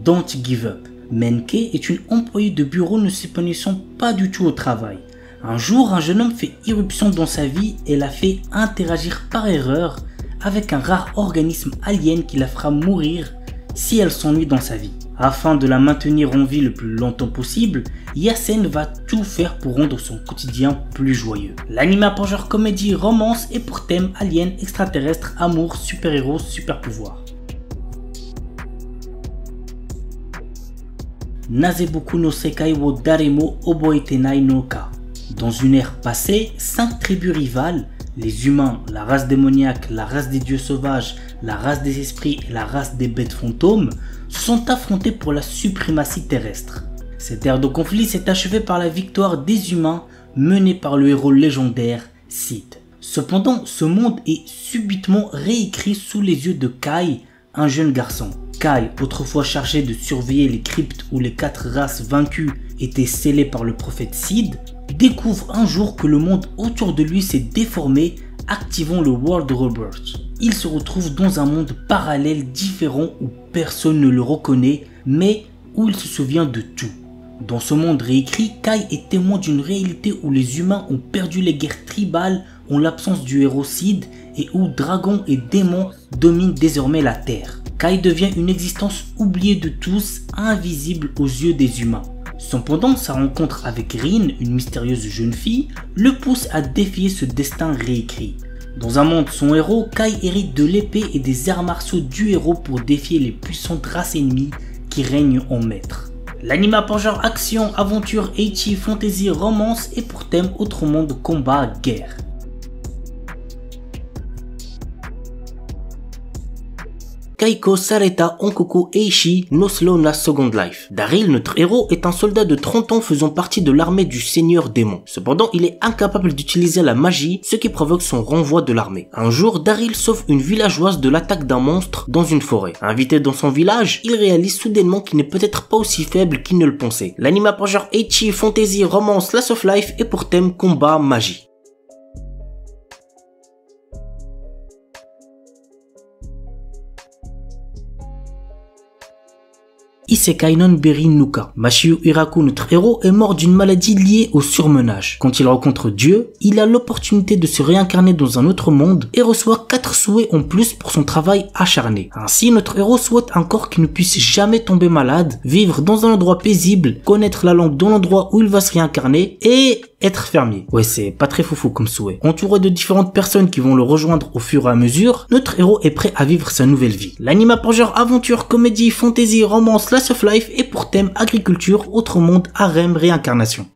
Don't Give Up. Menke est une employée de bureau ne s'épanouissant pas du tout au travail. Un jour, un jeune homme fait irruption dans sa vie et la fait interagir par erreur avec un rare organisme alien qui la fera mourir si elle s'ennuie dans sa vie. Afin de la maintenir en vie le plus longtemps possible, Yasen va tout faire pour rendre son quotidien plus joyeux. L'anime a pour genre comédie, romance et pour thème alien, extraterrestre, amour, super-héros, super-pouvoir. Nazeboku no Sekai wo Daremo Oboetenai no Ka. Dans une ère passée, 5 tribus rivales, les humains, la race démoniaque, la race des dieux sauvages, la race des esprits et la race des bêtes fantômes, se sont affrontés pour la suprématie terrestre. Cette ère de conflit s'est achevée par la victoire des humains menée par le héros légendaire Sid. Cependant, ce monde est subitement réécrit sous les yeux de Kai, un jeune garçon. Kai, autrefois chargé de surveiller les cryptes où les 4 races vaincues étaient scellées par le prophète Sid, découvre un jour que le monde autour de lui s'est déformé, activant le World Rebirth. Il se retrouve dans un monde parallèle différent où personne ne le reconnaît, mais où il se souvient de tout. Dans ce monde réécrit, Kai est témoin d'une réalité où les humains ont perdu les guerres tribales en l'absence du héros Sid et où dragons et démons dominent désormais la Terre. Kai devient une existence oubliée de tous, invisible aux yeux des humains. Cependant, sa rencontre avec Rin, une mystérieuse jeune fille, le pousse à défier ce destin réécrit. Dans un monde sans héros, Kai hérite de l'épée et des arts martiaux du héros pour défier les puissantes races ennemies qui règnent en maître. L'anime a pour genre action, aventure, ecchi, fantasy, romance et pour thème autre monde, combat, guerre. Kaiko Sareta Onkoku Eishi no Slow na Second Life. Daryl, notre héros, est un soldat de 30 ans faisant partie de l'armée du seigneur démon. Cependant, il est incapable d'utiliser la magie, ce qui provoque son renvoi de l'armée. Un jour, Daryl sauve une villageoise de l'attaque d'un monstre dans une forêt. Invité dans son village, il réalise soudainement qu'il n'est peut-être pas aussi faible qu'il ne le pensait. L'anime a pour genre ecchi, fantasy, romance, slice of life et pour thème combat, magie. Isekai non Beri Nuka. Mashiu Hiraku, notre héros, est mort d'une maladie liée au surmenage. Quand il rencontre Dieu, il a l'opportunité de se réincarner dans un autre monde et reçoit 4 souhaits en plus pour son travail acharné. Ainsi, notre héros souhaite un corps qui ne puisse jamais tomber malade, vivre dans un endroit paisible, connaître la langue dans l'endroit où il va se réincarner et être fermier. Ouais, c'est pas très foufou comme souhait. Entouré de différentes personnes qui vont le rejoindre au fur et à mesure, notre héros est prêt à vivre sa nouvelle vie. L'anime a pour genre aventure, comédie, fantasy, romance, slice of life et pour thème agriculture, autre monde, harem, réincarnation.